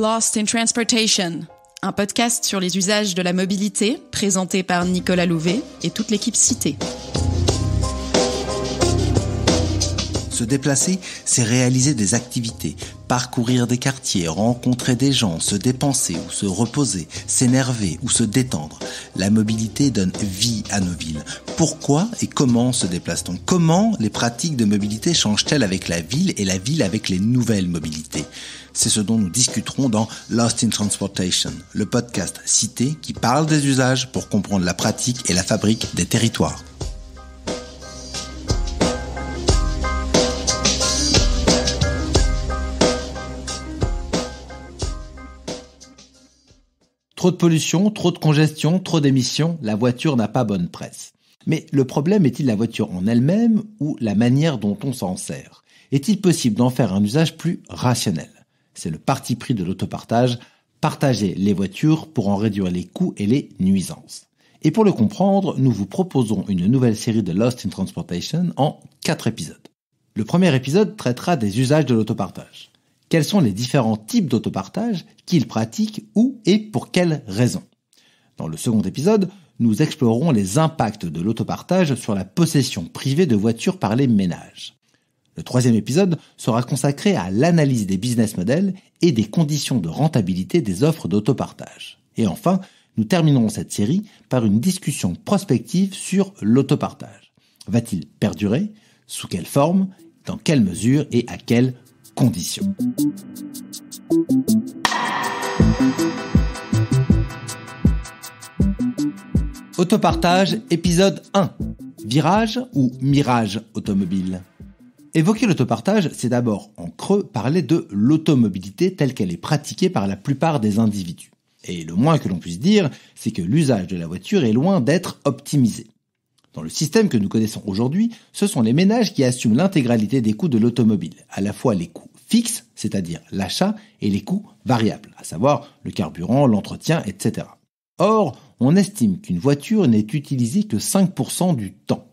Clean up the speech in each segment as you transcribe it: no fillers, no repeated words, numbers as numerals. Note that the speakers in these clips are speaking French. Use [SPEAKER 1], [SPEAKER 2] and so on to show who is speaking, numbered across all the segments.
[SPEAKER 1] Lost in Transportation, un podcast sur les usages de la mobilité, présenté par Nicolas Louvet et toute l'équipe citée.
[SPEAKER 2] Se déplacer, c'est réaliser des activités, parcourir des quartiers, rencontrer des gens, se dépenser ou se reposer, s'énerver ou se détendre. La mobilité donne vie à nos villes. Pourquoi et comment se déplace-t-on ? Comment les pratiques de mobilité changent-elles avec la ville et la ville avec les nouvelles mobilités ? C'est ce dont nous discuterons dans Lost in Transportation, le podcast cité qui parle des usages pour comprendre la pratique et la fabrique des territoires. Trop de pollution, trop de congestion, trop d'émissions, la voiture n'a pas bonne presse. Mais le problème est-il la voiture en elle-même ou la manière dont on s'en sert ? Est-il possible d'en faire un usage plus rationnel ? C'est le parti pris de l'autopartage, partager les voitures pour en réduire les coûts et les nuisances. Et pour le comprendre, nous vous proposons une nouvelle série de Lost in Transportation en 4 épisodes. Le premier épisode traitera des usages de l'autopartage. Quels sont les différents types d'autopartage qu'ils pratiquent, où et pour quelles raisons. Dans le second épisode, nous explorerons les impacts de l'autopartage sur la possession privée de voitures par les ménages. Le troisième épisode sera consacré à l'analyse des business models et des conditions de rentabilité des offres d'autopartage. Et enfin, nous terminerons cette série par une discussion prospective sur l'autopartage. Va-t-il perdurer ? Sous quelle forme ? Dans quelle mesure et à quelles conditions. Autopartage, épisode 1. Virage ou mirage automobile ? Évoquer l'autopartage, c'est d'abord en creux parler de l'automobilité telle qu'elle est pratiquée par la plupart des individus. Et le moins que l'on puisse dire, c'est que l'usage de la voiture est loin d'être optimisé. Dans le système que nous connaissons aujourd'hui, ce sont les ménages qui assument l'intégralité des coûts de l'automobile, à la fois les coûts fixes, c'est-à-dire l'achat, et les coûts variables, à savoir le carburant, l'entretien, etc. Or, on estime qu'une voiture n'est utilisée que 5% du temps.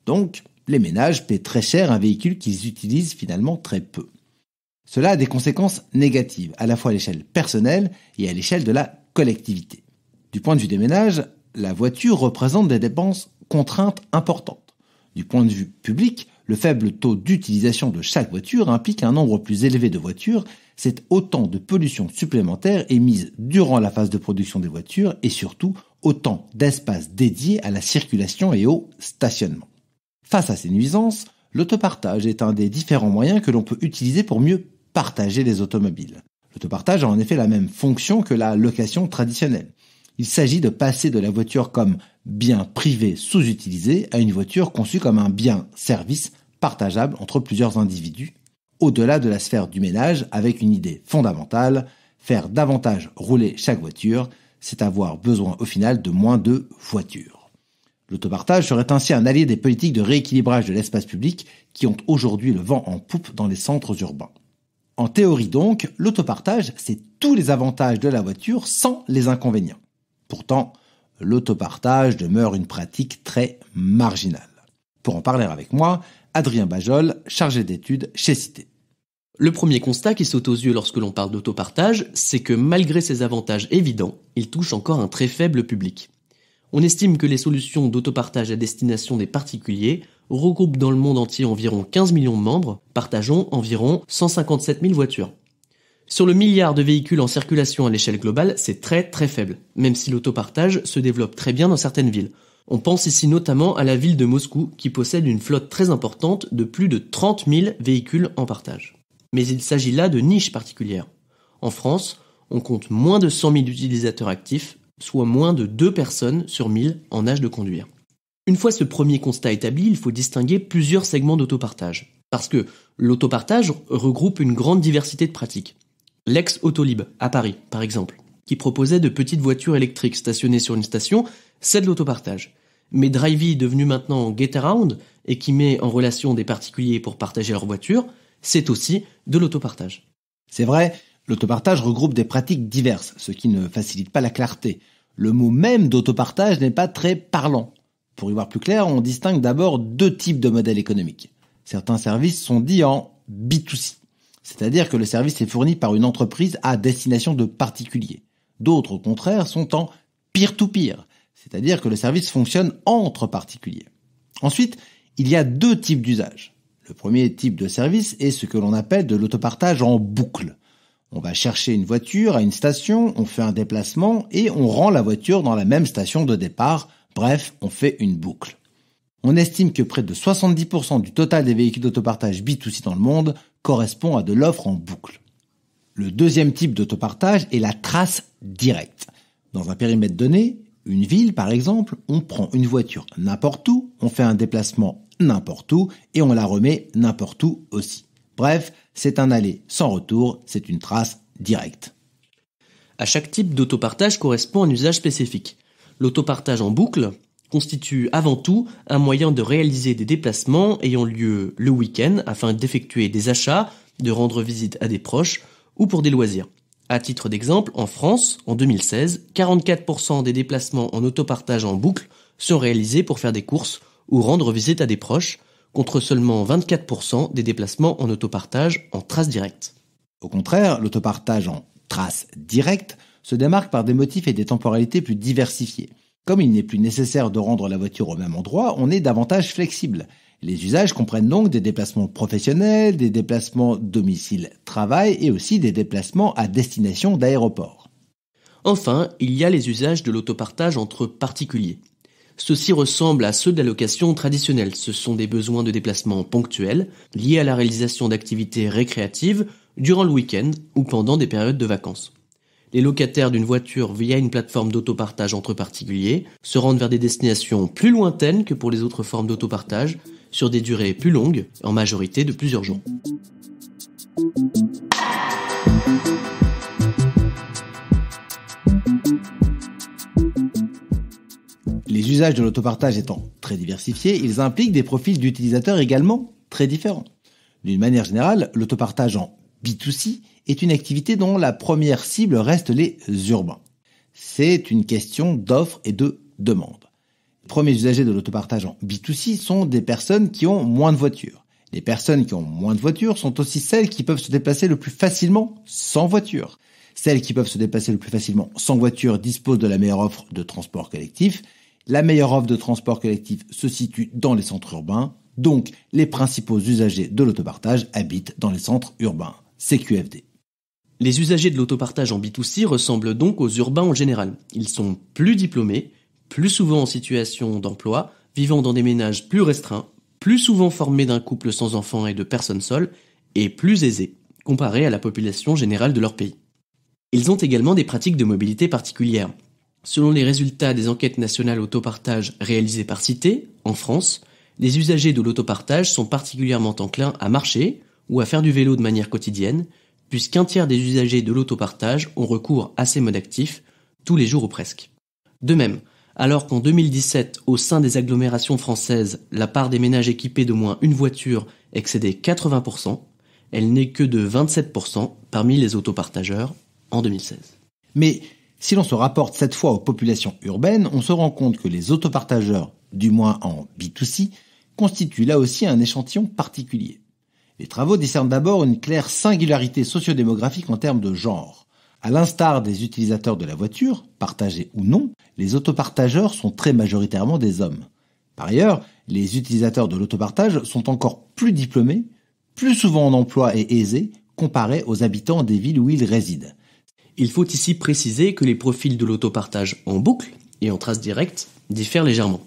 [SPEAKER 2] Donc, les ménages paient très cher un véhicule qu'ils utilisent finalement très peu. Cela a des conséquences négatives, à la fois à l'échelle personnelle et à l'échelle de la collectivité. Du point de vue des ménages, la voiture représente des dépenses contraintes importantes. Du point de vue public, le faible taux d'utilisation de chaque voiture implique un nombre plus élevé de voitures, c'est autant de pollution supplémentaire émise durant la phase de production des voitures et surtout autant d'espaces dédiés à la circulation et au stationnement. Face à ces nuisances, l'autopartage est un des différents moyens que l'on peut utiliser pour mieux partager les automobiles. L'autopartage a en effet la même fonction que la location traditionnelle. Il s'agit de passer de la voiture comme bien privé sous-utilisé à une voiture conçue comme un bien-service partageable entre plusieurs individus, au-delà de la sphère du ménage avec une idée fondamentale, faire davantage rouler chaque voiture, c'est avoir besoin au final de moins de voitures. L'autopartage serait ainsi un allié des politiques de rééquilibrage de l'espace public qui ont aujourd'hui le vent en poupe dans les centres urbains. En théorie donc, l'autopartage, c'est tous les avantages de la voiture sans les inconvénients. Pourtant, l'autopartage demeure une pratique très marginale. Pour en parler avec moi, Adrien Bajol, chargé d'études chez Cité.
[SPEAKER 3] Le premier constat qui saute aux yeux lorsque l'on parle d'autopartage, c'est que malgré ses avantages évidents, il touche encore un très faible public. On estime que les solutions d'autopartage à destination des particuliers regroupent dans le monde entier environ 15 millions de membres, partageant environ 157 000 voitures. Sur le milliard de véhicules en circulation à l'échelle globale, c'est très très faible, même si l'autopartage se développe très bien dans certaines villes. On pense ici notamment à la ville de Moscou, qui possède une flotte très importante de plus de 30 000 véhicules en partage. Mais il s'agit là de niches particulières. En France, on compte moins de 100 000 utilisateurs actifs, soit moins de 2 personnes sur 1000 en âge de conduire. Une fois ce premier constat établi, il faut distinguer plusieurs segments d'autopartage. Parce que l'autopartage regroupe une grande diversité de pratiques. L'ex-Autolib, à Paris, par exemple, qui proposait de petites voitures électriques stationnées sur une station, c'est de l'autopartage. Mais Drivey, devenu maintenant Getaround, et qui met en relation des particuliers pour partager leurs voitures, c'est aussi de l'autopartage.
[SPEAKER 2] C'est vrai, l'autopartage regroupe des pratiques diverses, ce qui ne facilite pas la clarté. Le mot même d'autopartage n'est pas très parlant. Pour y voir plus clair, on distingue d'abord 2 types de modèles économiques. Certains services sont dits en B2C, c'est-à-dire que le service est fourni par une entreprise à destination de particuliers. D'autres, au contraire, sont en peer-to-peer, c'est-à-dire que le service fonctionne entre particuliers. Ensuite, il y a deux types d'usages. Le premier type de service est ce que l'on appelle de l'autopartage en boucle. On va chercher une voiture à une station, on fait un déplacement et on rend la voiture dans la même station de départ. Bref, on fait une boucle. On estime que près de 70% du total des véhicules d'autopartage B2C dans le monde correspond à de l'offre en boucle. Le deuxième type d'autopartage est la trace directe. Dans un périmètre donné, une ville par exemple, on prend une voiture n'importe où, on fait un déplacement n'importe où et on la remet n'importe où aussi. Bref, c'est un aller sans retour, c'est une trace directe.
[SPEAKER 3] À chaque type d'autopartage correspond un usage spécifique. L'autopartage en boucle constitue avant tout un moyen de réaliser des déplacements ayant lieu le week-end afin d'effectuer des achats, de rendre visite à des proches ou pour des loisirs. À titre d'exemple, en France, en 2016, 44% des déplacements en autopartage en boucle sont réalisés pour faire des courses ou rendre visite à des proches, contre seulement 24% des déplacements en autopartage en trace directe.
[SPEAKER 2] Au contraire, l'autopartage en trace directe se démarque par des motifs et des temporalités plus diversifiés. Comme il n'est plus nécessaire de rendre la voiture au même endroit, on est davantage flexible. Les usages comprennent donc des déplacements professionnels, des déplacements domicile-travail et aussi des déplacements à destination d'aéroport.
[SPEAKER 3] Enfin, il y a les usages de l'autopartage entre particuliers. Ceux-ci ressemblent à ceux de la location traditionnelle. Ce sont des besoins de déplacement ponctuels, liés à la réalisation d'activités récréatives durant le week-end ou pendant des périodes de vacances. Les locataires d'une voiture via une plateforme d'autopartage entre particuliers se rendent vers des destinations plus lointaines que pour les autres formes d'autopartage, sur des durées plus longues, en majorité de plusieurs jours.
[SPEAKER 2] Les usages de l'autopartage étant très diversifiés, ils impliquent des profils d'utilisateurs également très différents. D'une manière générale, l'autopartage en B2C est une activité dont la première cible reste les urbains. C'est une question d'offre et de demande. Les premiers usagers de l'autopartage en B2C sont des personnes qui ont moins de voitures. Les personnes qui ont moins de voitures sont aussi celles qui peuvent se déplacer le plus facilement sans voiture. Celles qui peuvent se déplacer le plus facilement sans voiture disposent de la meilleure offre de transport collectif. La meilleure offre de transport collectif se situe dans les centres urbains, donc les principaux usagers de l'autopartage habitent dans les centres urbains. CQFD.
[SPEAKER 3] Les usagers de l'autopartage en B2C ressemblent donc aux urbains en général. Ils sont plus diplômés, plus souvent en situation d'emploi, vivant dans des ménages plus restreints, plus souvent formés d'un couple sans enfants et de personnes seules, et plus aisés, comparés à la population générale de leur pays. Ils ont également des pratiques de mobilité particulières. Selon les résultats des enquêtes nationales autopartage réalisées par Cité, en France, les usagers de l'autopartage sont particulièrement enclins à marcher ou à faire du vélo de manière quotidienne, puisqu'un tiers des usagers de l'autopartage ont recours à ces modes actifs tous les jours ou presque. De même, alors qu'en 2017, au sein des agglomérations françaises, la part des ménages équipés d'au moins une voiture excédait 80%, elle n'est que de 27% parmi les autopartageurs en 2016.
[SPEAKER 2] Mais si l'on se rapporte cette fois aux populations urbaines, on se rend compte que les autopartageurs, du moins en B2C, constituent là aussi un échantillon particulier. Les travaux discernent d'abord une claire singularité sociodémographique en termes de genre. À l'instar des utilisateurs de la voiture, partagés ou non, les autopartageurs sont très majoritairement des hommes. Par ailleurs, les utilisateurs de l'autopartage sont encore plus diplômés, plus souvent en emploi et aisés, comparés aux habitants des villes où ils résident.
[SPEAKER 3] Il faut ici préciser que les profils de l'autopartage en boucle et en trace directe diffèrent légèrement.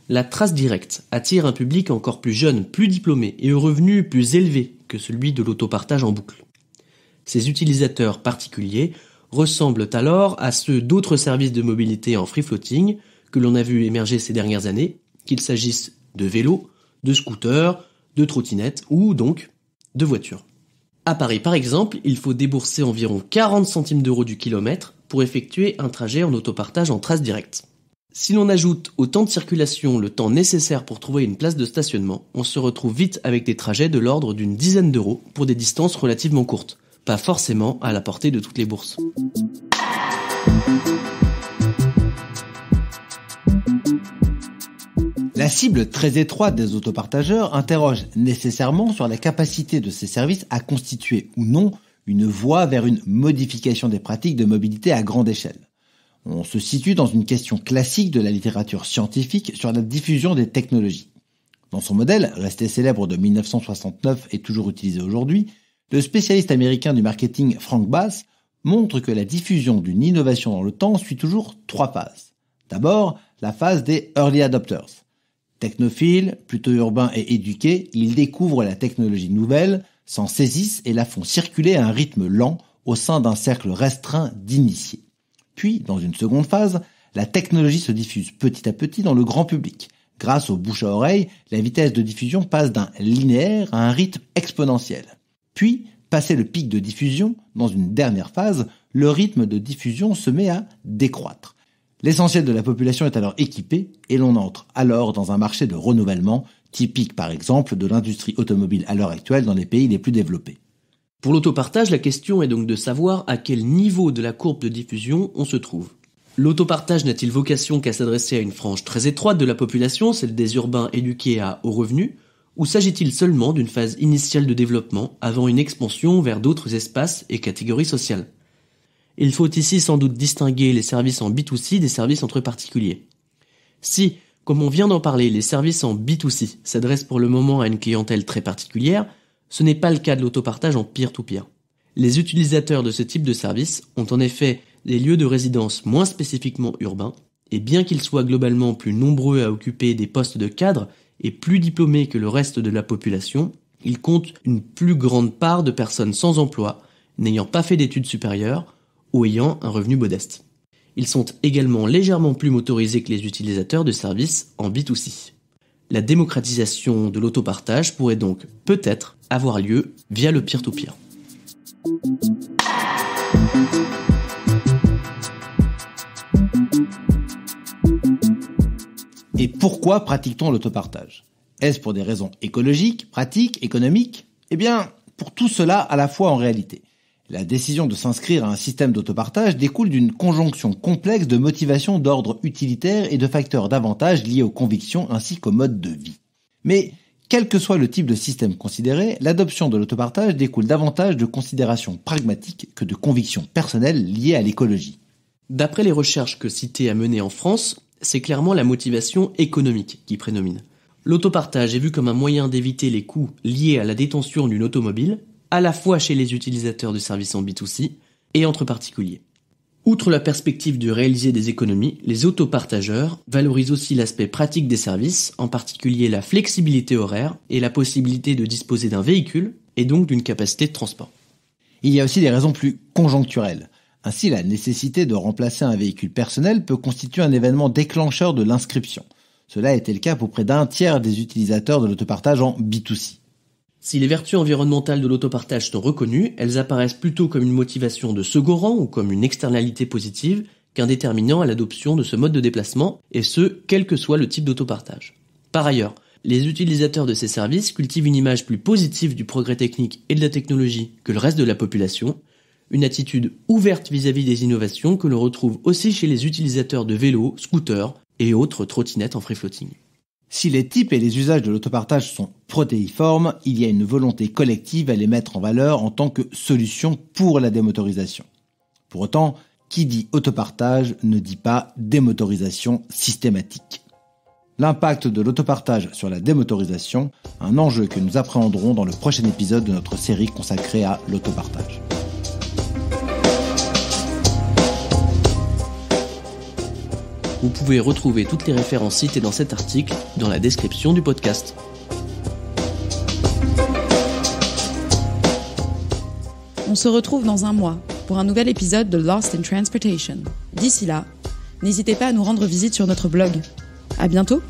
[SPEAKER 3] La trace directe attire un public encore plus jeune, plus diplômé et aux revenus plus élevés que celui de l'autopartage en boucle. Ces utilisateurs particuliers ressemblent alors à ceux d'autres services de mobilité en free-floating que l'on a vu émerger ces dernières années, qu'il s'agisse de vélos, de scooters, de trottinettes ou donc de voitures. À Paris par exemple, il faut débourser environ 40 centimes d'euros du kilomètre pour effectuer un trajet en autopartage en trace directe. Si l'on ajoute au temps de circulation le temps nécessaire pour trouver une place de stationnement, on se retrouve vite avec des trajets de l'ordre d'une dizaine d'euros pour des distances relativement courtes, pas forcément à la portée de toutes les bourses.
[SPEAKER 2] La La cible très étroite des autopartageurs interroge nécessairement sur la capacité de ces services à constituer ou non une voie vers une modification des pratiques de mobilité à grande échelle. On se situe dans une question classique de la littérature scientifique sur la diffusion des technologies. Dans son modèle, resté célèbre de 1969 et toujours utilisé aujourd'hui, le spécialiste américain du marketing Frank Bass montre que la diffusion d'une innovation dans le temps suit toujours 3 phases. D'abord, la phase des early adopters. Technophiles, plutôt urbains et éduqués, ils découvrent la technologie nouvelle, s'en saisissent et la font circuler à un rythme lent au sein d'un cercle restreint d'initiés. Puis, dans une seconde phase, la technologie se diffuse petit à petit dans le grand public. Grâce au bouche à oreille, la vitesse de diffusion passe d'un linéaire à un rythme exponentiel. Puis, passé le pic de diffusion, dans une dernière phase, le rythme de diffusion se met à décroître. L'essentiel de la population est alors équipé et l'on entre alors dans un marché de renouvellement, typique par exemple de l'industrie automobile à l'heure actuelle dans les pays les plus développés.
[SPEAKER 3] Pour l'autopartage, la question est donc de savoir à quel niveau de la courbe de diffusion on se trouve. L'autopartage n'a-t-il vocation qu'à s'adresser à une frange très étroite de la population, celle des urbains éduqués à haut revenu, ou s'agit-il seulement d'une phase initiale de développement avant une expansion vers d'autres espaces et catégories sociales ? Il faut ici sans doute distinguer les services en B2C des services entre particuliers. Si, comme on vient d'en parler, les services en B2C s'adressent pour le moment à une clientèle très particulière, ce n'est pas le cas de l'autopartage en peer-to-peer. Les utilisateurs de ce type de service ont en effet des lieux de résidence moins spécifiquement urbains, et bien qu'ils soient globalement plus nombreux à occuper des postes de cadre et plus diplômés que le reste de la population, ils comptent une plus grande part de personnes sans emploi, n'ayant pas fait d'études supérieures, ou ayant un revenu modeste. Ils sont également légèrement plus motorisés que les utilisateurs de services en B2C. La démocratisation de l'autopartage pourrait donc peut-être avoir lieu via le peer-to-peer.
[SPEAKER 2] Et pourquoi pratique-t-on l'autopartage ? Est-ce pour des raisons écologiques, pratiques, économiques ? Eh bien, pour tout cela à la fois en réalité. La décision de s'inscrire à un système d'autopartage découle d'une conjonction complexe de motivations d'ordre utilitaire et de facteurs d'avantage liés aux convictions ainsi qu'au mode de vie. Mais, quel que soit le type de système considéré, l'adoption de l'autopartage découle davantage de considérations pragmatiques que de convictions personnelles liées à l'écologie.
[SPEAKER 3] D'après les recherches que Cité a menées en France, c'est clairement la motivation économique qui prédomine. L'autopartage est vu comme un moyen d'éviter les coûts liés à la détention d'une automobile, à la fois chez les utilisateurs de services en B2C et entre particuliers. Outre la perspective de réaliser des économies, les autopartageurs valorisent aussi l'aspect pratique des services, en particulier la flexibilité horaire et la possibilité de disposer d'un véhicule et donc d'une capacité de transport.
[SPEAKER 2] Il y a aussi des raisons plus conjoncturelles. Ainsi, la nécessité de remplacer un véhicule personnel peut constituer un événement déclencheur de l'inscription. Cela était le cas pour près d'un tiers des utilisateurs de l'autopartage en B2C.
[SPEAKER 3] Si les vertus environnementales de l'autopartage sont reconnues, elles apparaissent plutôt comme une motivation de second rang ou comme une externalité positive qu'un déterminant à l'adoption de ce mode de déplacement, et ce, quel que soit le type d'autopartage. Par ailleurs, les utilisateurs de ces services cultivent une image plus positive du progrès technique et de la technologie que le reste de la population, une attitude ouverte vis-à-vis des innovations que l'on retrouve aussi chez les utilisateurs de vélos, scooters et autres trottinettes en free-floating.
[SPEAKER 2] Si les types et les usages de l'autopartage sont protéiformes, il y a une volonté collective à les mettre en valeur en tant que solution pour la démotorisation. Pour autant, qui dit autopartage ne dit pas démotorisation systématique. L'impact de l'autopartage sur la démotorisation, un enjeu que nous appréhenderons dans le prochain épisode de notre série consacrée à l'autopartage.
[SPEAKER 3] Vous pouvez retrouver toutes les références citées dans cet article dans la description du podcast.
[SPEAKER 1] On se retrouve dans un mois pour un nouvel épisode de Lost in Transportation. D'ici là, n'hésitez pas à nous rendre visite sur notre blog. À bientôt!